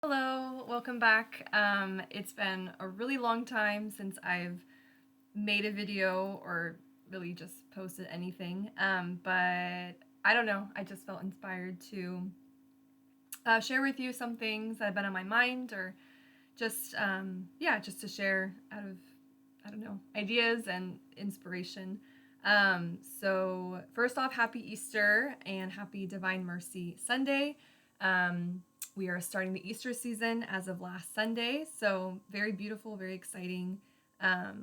Hello, welcome back. It's been a really long time since I've made a video or really just posted anything. But I don't know, I just felt inspired to share with you some things that have been on my mind or just to share out of, I don't know, ideas and inspiration. So, first off, happy Easter and happy Divine Mercy Sunday. We are starting the Easter season as of last Sunday, so very beautiful, very exciting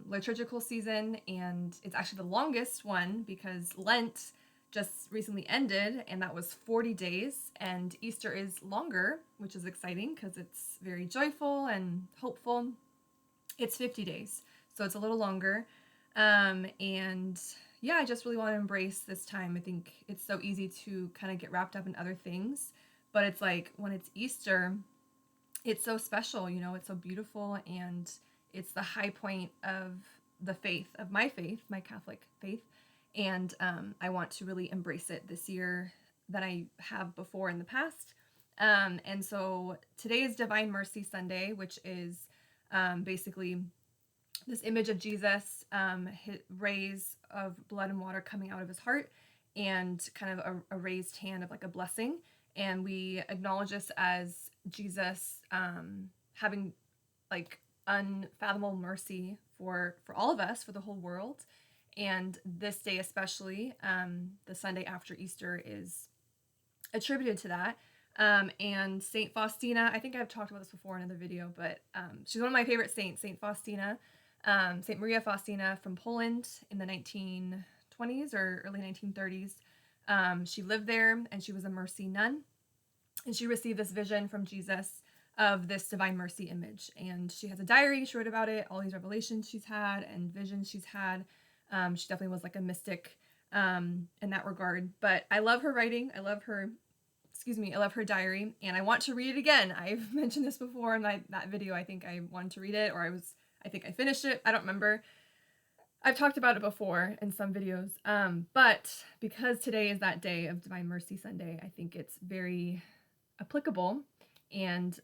liturgical season, and it's actually the longest one because Lent just recently ended, and that was 40 days, and Easter is longer, which is exciting because it's very joyful and hopeful. It's 50 days, so it's a little longer. And yeah, I just really want to embrace this time. I think it's so easy to kind of get wrapped up in other things, but it's like when it's Easter, it's so special, it's so beautiful, and it's the high point of the faith, my Catholic faith. And I want to really embrace it this year than I have before in the past. And so today is Divine Mercy Sunday, which is basically this image of Jesus, rays of blood and water coming out of his heart, and kind of a raised hand of like a blessing. And we acknowledge this as Jesus having like unfathomable mercy for all of us, for the whole world. And this day, especially, the Sunday after Easter, is attributed to that. And Saint Faustina, I think I've talked about this before in another video, but she's one of my favorite saints, Saint Faustina, Saint Maria Faustina from Poland in the 1920s or early 1930s. She lived there and she was a mercy nun. And she received this vision from Jesus of this divine mercy image. And she has a diary, she wrote about it, all these revelations she's had and visions she's had. She definitely was like a mystic in that regard. But I love her writing. I love her diary, and I want to read it again. I've mentioned this before in that video. I think I wanted to read it, or I think I finished it. I don't remember. I've talked about it before in some videos. But because today is that day of Divine Mercy Sunday, I think it's very applicable and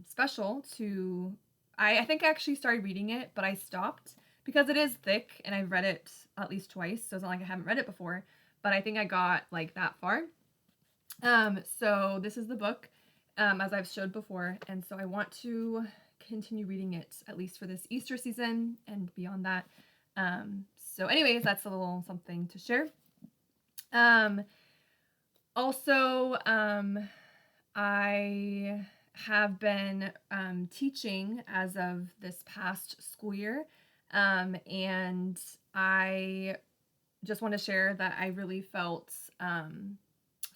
special to. I think I actually started reading it, but I stopped because it is thick, and I've read it at least twice, so it's not like I haven't read it before. But I think I got like that far. So this is the book, as I've showed before, and so I want to continue reading it at least for this Easter season and beyond that. So anyways, that's a little something to share. Also, I have been teaching as of this past school year, and I just want to share that I really felt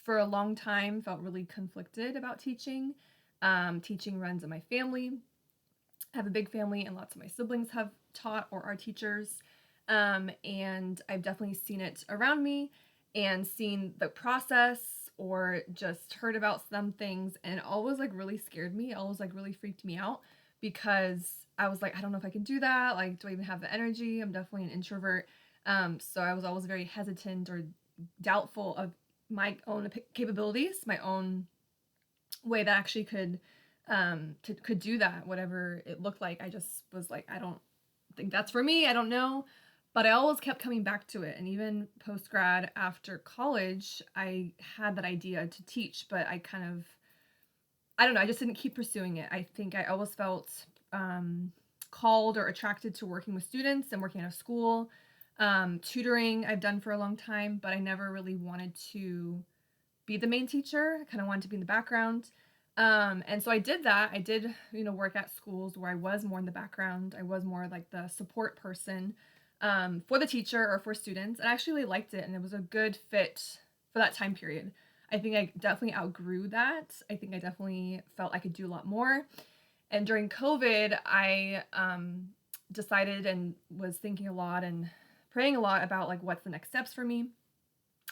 for a long time felt really conflicted about teaching. Teaching runs in my family. I have a big family, and lots of my siblings have taught or are teachers. And I've definitely seen it around me and seen the process or just heard about some things, and it always like really scared me. It always like really freaked me out because I was like, I don't know if I can do that. Like, do I even have the energy? I'm definitely an introvert. So I was always very hesitant or doubtful of my own capabilities, my own way that actually could do that, whatever it looked like. I just was like, I don't think that's for me. I don't know. But I always kept coming back to it. And even post grad after college, I had that idea to teach, but I don't know, I just didn't keep pursuing it. I think I always felt called or attracted to working with students and working at a school. Tutoring I've done for a long time, but I never really wanted to be the main teacher. I kind of wanted to be in the background. And so I did that. I did, work at schools where I was more in the background. I was more like the support person for the teacher or for students. And I actually really liked it, and it was a good fit for that time period. I think I definitely outgrew that. I think I definitely felt I could do a lot more. And during COVID, I decided and was thinking a lot and praying a lot about like what's the next steps for me.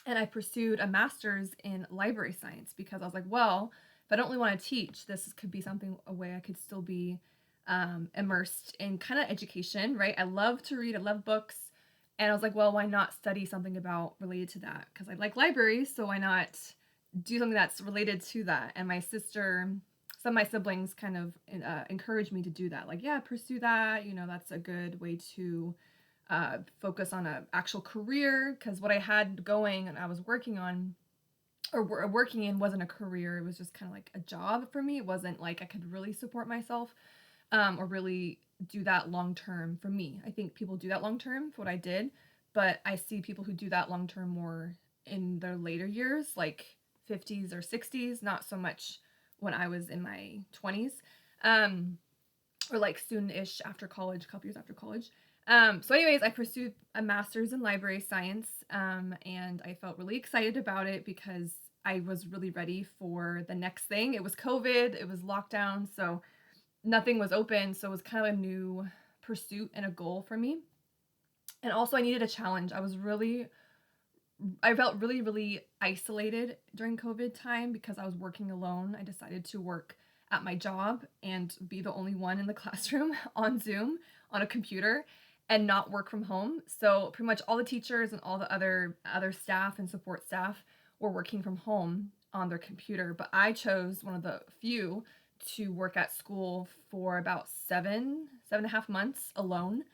And I pursued a master's in library science because I was like, well, if I don't really want to teach, this could be something, a way I could still be immersed in kind of education, right? I love to read, I love books. And I was like, well, why not study something about related to that? Because I like libraries, so why not do something that's related to that? And my sister some of my siblings kind of encouraged me to do that. Like, yeah, pursue that. You know, that's a good way to focus on an actual career, because what I had going and I was working on or working in wasn't a career. It was just kind of like a job for me. It wasn't like I could really support myself or really do that long term for me. I think people do that long term for what I did, but I see people who do that long term more in their later years, like 50s or 60s, not so much when I was in my 20s. Um, or like soon-ish after college, a couple years after college. So anyways, I pursued a master's in library science, and I felt really excited about it because I was really ready for the next thing. It was COVID, it was lockdown, so nothing was open, so it was kind of a new pursuit and a goal for me. And also I needed a challenge. I felt really, really isolated during COVID time because I was working alone. I decided to work at my job and be the only one in the classroom on Zoom on a computer and not work from home. So pretty much all the teachers and all the other staff and support staff were working from home on their computer, but I chose one of the few to work at school for about 7.5 months alone.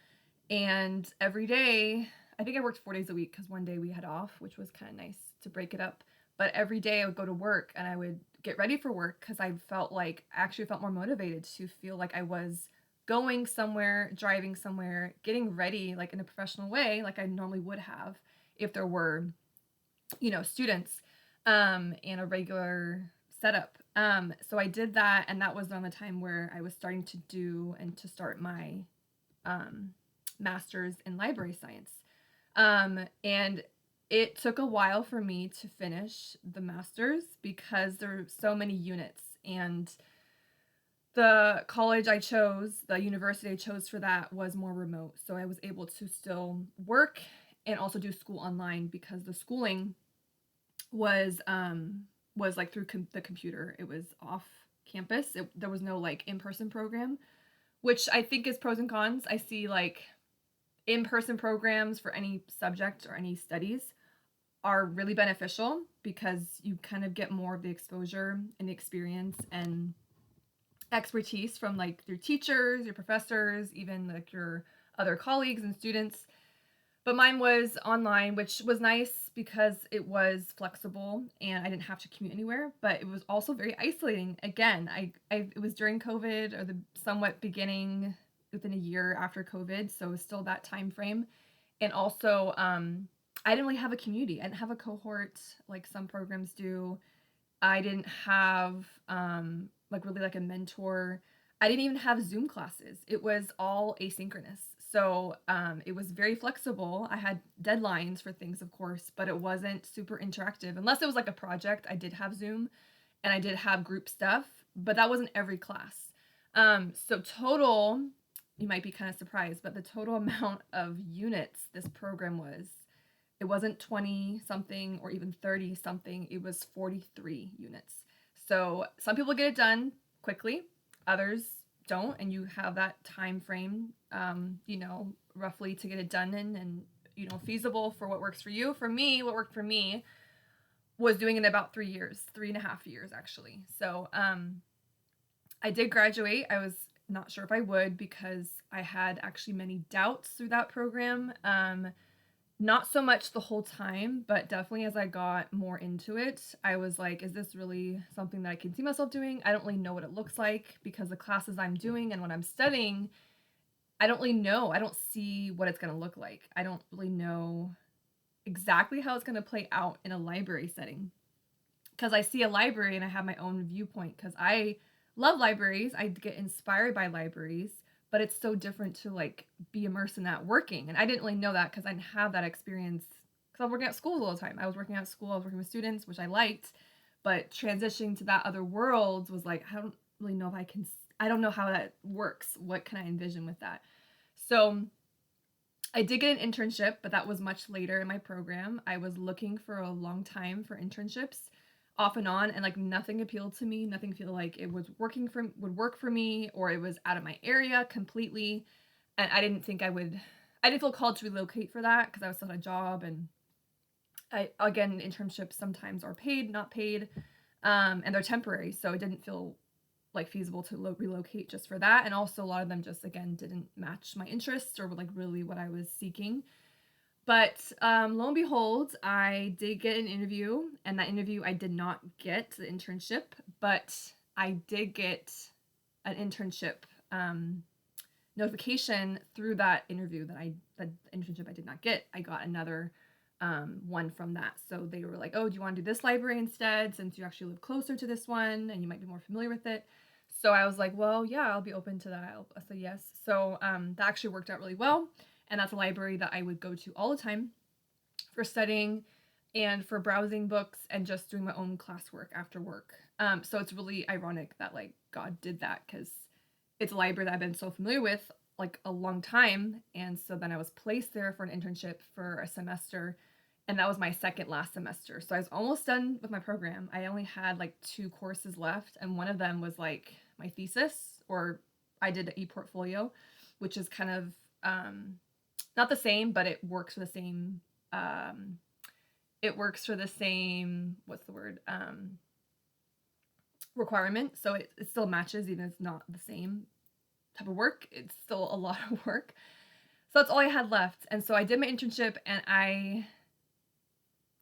And every day, I think I worked 4 days a week because one day we had off, which was kind of nice to break it up. But every day I would go to work and I would get ready for work because I actually felt more motivated to feel like I was going somewhere, driving somewhere, getting ready like in a professional way, like I normally would have if there were, students and a regular setup. So I did that, and that was around the time where I was starting to do and to start my master's in library science. And it took a while for me to finish the master's because there were so many units, and the college I chose, the university I chose for that was more remote. So I was able to still work and also do school online because the schooling was like through the computer. It was off campus. There was no like in-person program, which I think is pros and cons. I see like in-person programs for any subject or any studies are really beneficial because you kind of get more of the exposure and the experience and expertise from like your teachers, your professors, even like your other colleagues and students. But mine was online, which was nice because it was flexible and I didn't have to commute anywhere, but it was also very isolating. Again, it was during COVID, or the somewhat beginning within a year after COVID, so it was still that time frame. And also I didn't really have a community. I didn't have a cohort like some programs do. I didn't have like really like a mentor. I didn't even have Zoom classes. It was all asynchronous. So it was very flexible. I had deadlines for things, of course, but it wasn't super interactive. Unless it was like a project, I did have Zoom and I did have group stuff, but that wasn't every class. So total, you might be kind of surprised, but the total amount of units this program was, it wasn't 20 something or even 30 something, it was 43 units. So some people get it done quickly, others don't, and you have that time frame, roughly to get it done in, and feasible for what works for you. For me, what worked for me was doing it in about 3 years, 3.5 years actually. So I did graduate. I was not sure if I would because I had actually many doubts through that program. Not so much the whole time, but definitely as I got more into it, I was like, is this really something that I can see myself doing? I don't really know what it looks like because the classes I'm doing and what I'm studying, I don't really know. I don't see what it's going to look like. I don't really know exactly how it's going to play out in a library setting. Because I see a library and I have my own viewpoint because I love libraries. I get inspired by libraries, but it's so different to like be immersed in that working. And I didn't really know that because I didn't have that experience because I was working at schools all the time. I was working at school, I was working with students, which I liked, but transitioning to that other world was like, I don't really know if I don't know how that works. What can I envision with that? So I did get an internship, but that was much later in my program. I was looking for a long time for internships off and on, and like nothing appealed to me. Nothing felt like it would work for me, or it was out of my area completely. And I didn't feel called to relocate for that because I was still at a job. And internships sometimes are paid, not paid, and they're temporary. So it didn't feel like feasible to relocate just for that. And also a lot of them just, again, didn't match my interests or like really what I was seeking. But lo and behold, I did get an interview, and that interview I did not get the internship, but I did get an internship notification through that interview that internship I did not get. I got another one from that. So they were like, oh, do you want to do this library instead, since you actually live closer to this one and you might be more familiar with it? So I was like, well, yeah, I'll be open to that. I'll say yes. So that actually worked out really well. And that's a library that I would go to all the time for studying and for browsing books and just doing my own classwork after work. So it's really ironic that like God did that, because it's a library that I've been so familiar with like a long time. And so then I was placed there for an internship for a semester, and that was my second last semester. So I was almost done with my program. I only had like 2 courses left, and one of them was like my thesis, or I did an e-portfolio, which is kind of not the same, but it works for the same what's the word, requirement. So it still matches, even if it's not the same type of work. It's still a lot of work. So that's all I had left. And so I did my internship, and I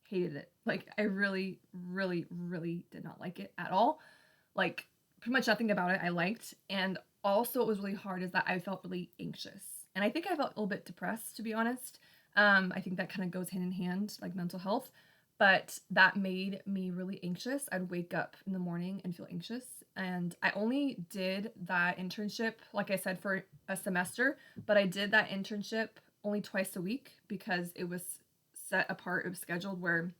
hated it. Like, I really, really, really did not like it at all. Like, pretty much nothing about it I liked. And also what was really hard is that I felt really anxious. And I think I felt a little bit depressed, to be honest. I think that kind of goes hand in hand, like mental health. But that made me really anxious. I'd wake up in the morning and feel anxious. And I only did that internship, like I said, for a semester, but I did that internship only twice a week because it was set apart. It was scheduled where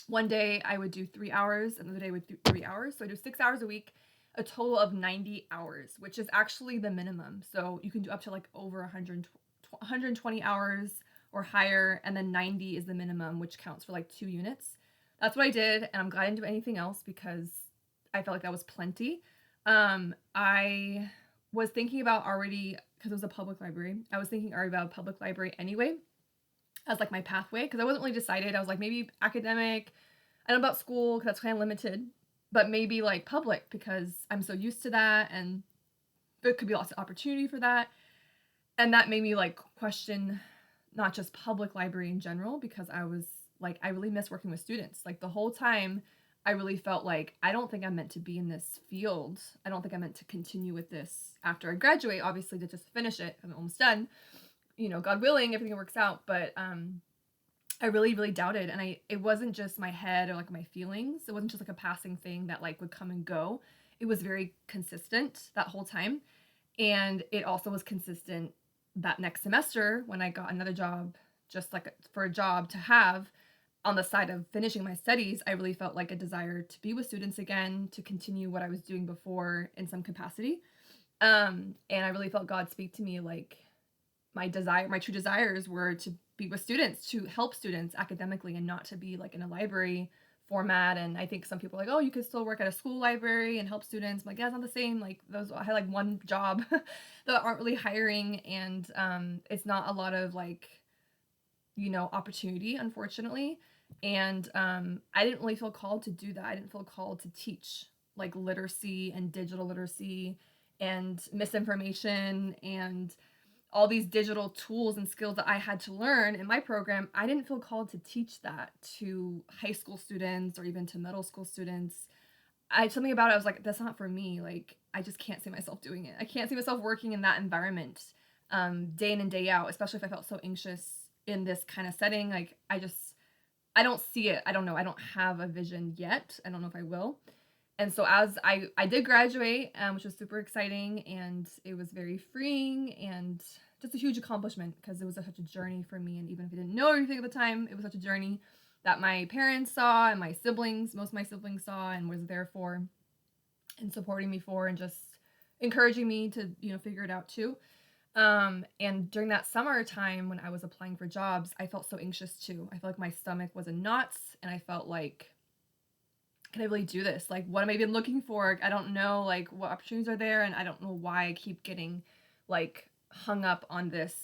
one day I would do 3 hours, another day I would do 3 hours. So I do 6 hours a week, a total of 90 hours, which is actually the minimum. So you can do up to like over 120 hours or higher, and then 90 is the minimum, which counts for like 2 units. That's what I did, and I'm glad I didn't do anything else because I felt like that was plenty. I was thinking about already, because it was a public library, I was thinking already about a public library anyway as like my pathway, because I wasn't really decided. I was like, maybe academic, I don't know about school because that's kind of limited, but maybe like public because I'm so used to that, and there could be lots of opportunity for that. And that made me like question not just public library in general, because I was like, I really miss working with students. Like the whole time I really felt like I don't think I'm meant to be in this field. I don't think I'm meant to continue with this after I graduate, obviously, to just finish it. I'm almost done. You know, God willing, everything works out. But I really, really doubted. And it wasn't just my head or like my feelings. It wasn't just like a passing thing that like would come and go. It was very consistent that whole time. And it also was consistent that next semester when I got another job, just like for a job to have on the side of finishing my studies. I really felt like a desire to be with students again, to continue what I was doing before in some capacity. And I really felt God speak to me like my true desires were to be with students, to help students academically, and not to be like in a library format. And I think some people are like, oh, you could still work at a school library and help students. I'm like, yeah, it's not the same. Like I had like one job that aren't really hiring, and it's not a lot of like, you know, opportunity, unfortunately. And I didn't really feel called to do that. I didn't feel called to teach like literacy and digital literacy and misinformation and all these digital tools and skills that I had to learn in my program. I didn't feel called to teach that to high school students or even to middle school students. Something about it, I was like, that's not for me. Like, I just can't see myself doing it. I can't see myself working in that environment day in and day out, especially if I felt so anxious in this kind of setting. Like, I don't see it. I don't know. I don't have a vision yet. I don't know if I will. And so as I did graduate, which was super exciting, and it was very freeing and just a huge accomplishment because it was such a journey for me. And even if I didn't know everything at the time, it was such a journey that my parents saw and my siblings, most of my siblings saw and was there for and supporting me for and just encouraging me to, you know, figure it out too. And during that summertime when I was applying for jobs, I felt so anxious too. I felt like my stomach was in knots, and I felt like, can I really do this? Like, what am I even looking for? I don't know, like, what opportunities are there, and I don't know why I keep getting, like, hung up on this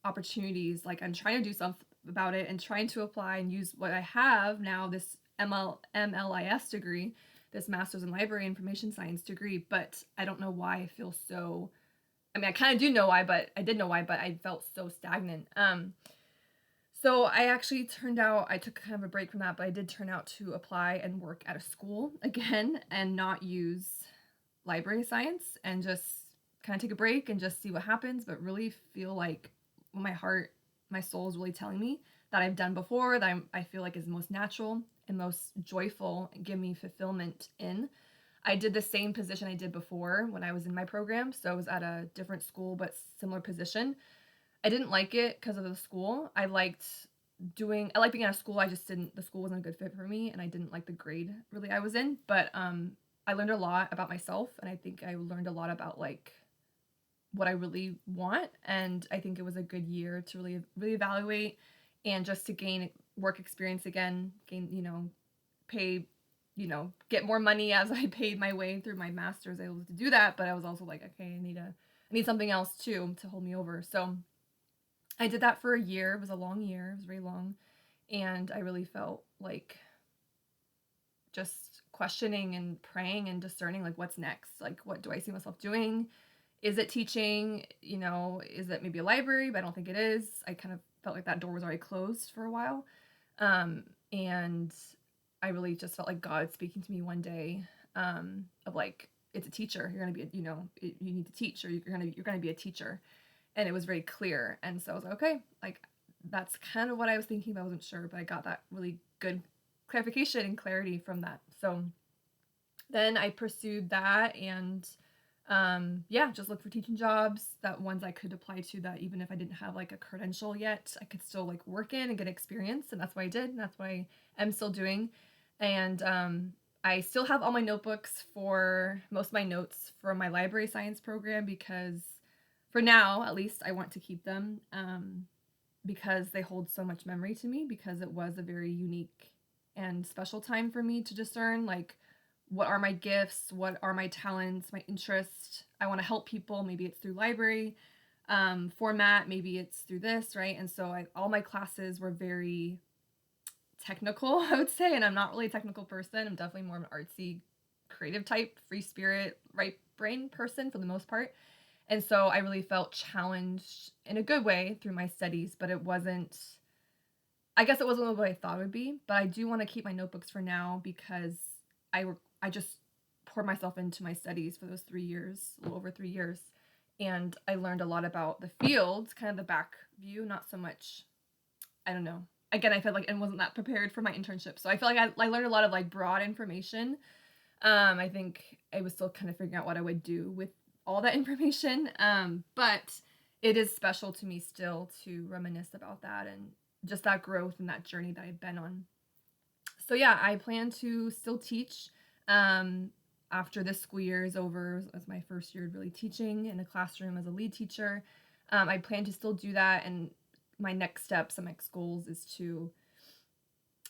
opportunities. Like, I'm trying to do something about it and trying to apply and use what I have now, this MLIS degree, this master's in library information science degree, but I don't know why I feel so, I mean, I kind of do know why, but I did know why, but I felt so stagnant. So I actually turned out, I took kind of a break from that, but I did turn out to apply and work at a school again and not use library science and just kind of take a break and just see what happens, but really feel like my heart, my soul is really telling me that I've done before, that I feel like is most natural and most joyful and give me fulfillment in. I did the same position I did before when I was in my program. So I was at a different school, but similar position. I didn't like it because of the school. I liked being at a school. The school wasn't a good fit for me, and I didn't like the grade really I was in. But I learned a lot about myself, and I think I learned a lot about like what I really want. And I think it was a good year to really, really evaluate and just to gain work experience again, pay, get more money as I paid my way through my master's. I was able to do that, but I was also like, okay, I need something else too to hold me over. So I did that for a year. It was a long year. It was very long. And I really felt like just questioning and praying and discerning, like, what's next? Like, what do I see myself doing? Is it teaching? Is it maybe a library? But I don't think it is. I kind of felt like that door was already closed for a while. And I really just felt like God speaking to me one day, of like, it's a teacher. You're going to be, you need to teach, or you're going to be a teacher. And it was very clear. And so I was like, okay, like that's kind of what I was thinking, but I wasn't sure, but I got that really good clarification and clarity from that. So then I pursued that and just look for teaching jobs, that ones I could apply to, that even if I didn't have like a credential yet, I could still like work in and get experience. And that's what I did. And that's what I am still doing. And I still have all my notebooks for most of my notes from my library science program, because for now, at least, I want to keep them, because they hold so much memory to me, because it was a very unique and special time for me to discern, like, what are my gifts, what are my talents, my interests. I want to help people. Maybe it's through library format, maybe it's through this, right? And so all my classes were very technical, I would say, and I'm not really a technical person. I'm definitely more of an artsy, creative type, free spirit, right brain person for the most part. And so I really felt challenged in a good way through my studies, but it wasn't what I thought it would be. But I do want to keep my notebooks for now, because I just poured myself into my studies for those 3 years, a little over 3 years. And I learned a lot about the field, kind of the back view, not so much, I don't know. Again, I felt like I wasn't that prepared for my internship. So I feel like I learned a lot of like broad information. I think I was still kind of figuring out what I would do with all that information. But it is special to me still to reminisce about that and just that growth and that journey that I've been on. So yeah, I plan to still teach after this school year is over, as my first year really teaching in a classroom as a lead teacher. I plan to still do that, and my next steps and my next goals is to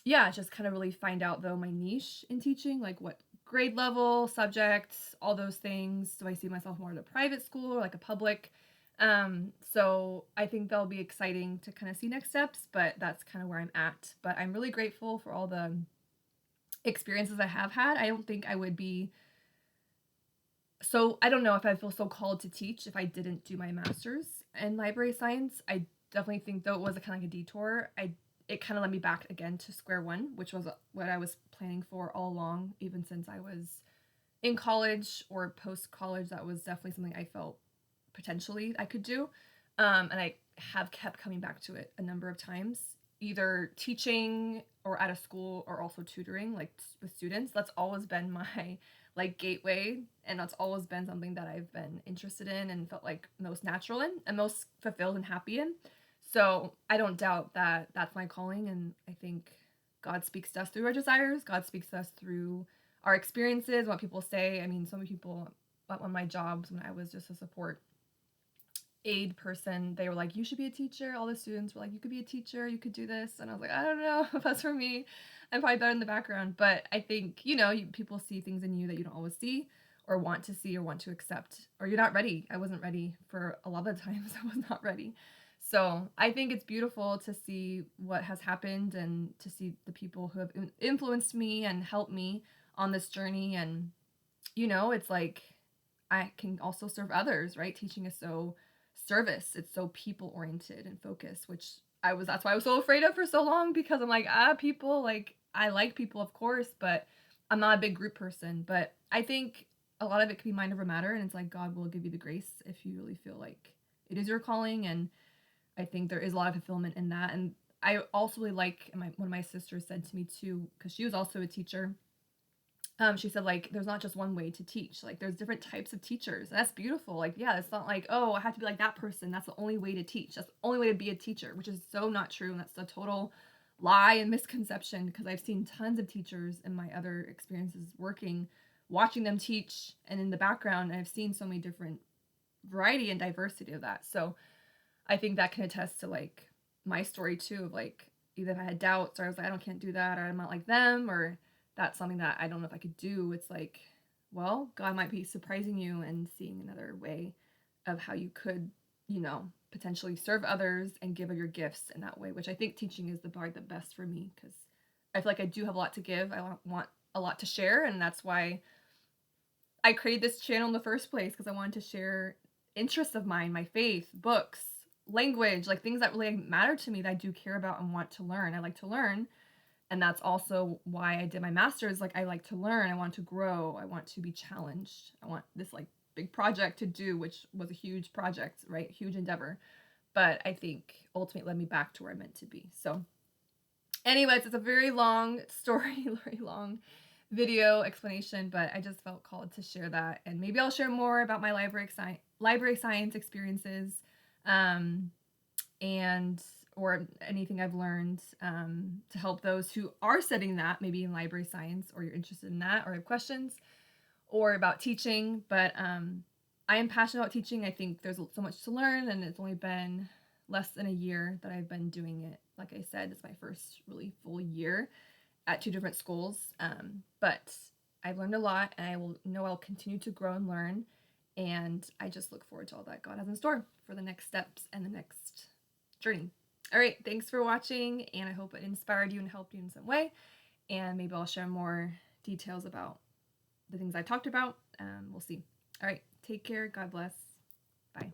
just kind of really find out though my niche in teaching, like what grade level, subjects, all those things. Do I see myself more at a private school or like a public? So I think that'll be exciting to kind of see next steps, but that's kind of where I'm at. But I'm really grateful for all the experiences I have had. I don't think I would be I don't know if I feel so called to teach if I didn't do my master's in library science. I definitely think though it was a kind of like a detour. It kind of led me back again to square one, which was what I was planning for all along, even since I was in college or post-college. That was definitely something I felt potentially I could do. And I have kept coming back to it a number of times, either teaching or at a school or also tutoring, like with students. That's always been my like gateway, and that's always been something that I've been interested in and felt like most natural in and most fulfilled and happy in. So I don't doubt that that's my calling, and I think God speaks to us through our desires. God speaks to us through our experiences, what people say. I mean, so many people at one of my jobs when I was just a support aid person, they were like, you should be a teacher. All the students were like, you could be a teacher, you could do this. And I was like, I don't know if that's for me. I'm probably better in the background. But I think, people see things in you that you don't always see or want to see or want to accept, or you're not ready. I wasn't ready for a lot of the times. I was not ready. So I think it's beautiful to see what has happened and to see the people who have influenced me and helped me on this journey. And, it's like I can also serve others, right? Teaching is so service, it's so people oriented and focused, which that's why I was so afraid of for so long, because I'm like, people, like, I like people, of course, but I'm not a big group person. But I think a lot of it could be mind over matter, and it's like God will give you the grace if you really feel like it is your calling. And I think there is a lot of fulfillment in that. And I also really like, and one of my sisters said to me too, because she was also a teacher. She said, like, there's not just one way to teach. Like, there's different types of teachers. And that's beautiful. Like, yeah, it's not like, oh, I have to be like that person. That's the only way to teach. That's the only way to be a teacher, which is so not true. And that's a total lie and misconception, because I've seen tons of teachers in my other experiences working, watching them teach, and in the background, and I've seen so many different variety and diversity of that. So I think that can attest to, like, my story too, of like, either if I had doubts, or I was like, can't do that, or I'm not like them, or that's something that I don't know if I could do. It's like, well, God might be surprising you and seeing another way of how you could, potentially serve others and give of your gifts in that way, which I think teaching is the part the best for me, because I feel like I do have a lot to give. I want a lot to share, and that's why I created this channel in the first place, because I wanted to share interests of mine, my faith, books, language, like things that really matter to me that I do care about and want to learn. I like to learn. And that's also why I did my master's. Like, I like to learn. I want to grow. I want to be challenged. I want this, like, big project to do, which was a huge project, right? Huge endeavor. But I think ultimately led me back to where I meant to be. So anyways, it's a very long story, very long video explanation, but I just felt called to share that. And maybe I'll share more about my library science experiences, and or anything I've learned, to help those who are studying that, maybe in library science, or you're interested in that, or have questions, or about teaching. But I am passionate about teaching. I think there's so much to learn, and it's only been less than a year that I've been doing it. Like I said, it's my first really full year at 2 different schools. But I've learned a lot, and I'll continue to grow and learn. And I just look forward to all that God has in store for the next steps and the next journey. All right, thanks for watching, and I hope it inspired you and helped you in some way. And maybe I'll share more details about the things I talked about. We'll see. All right, take care. God bless. Bye.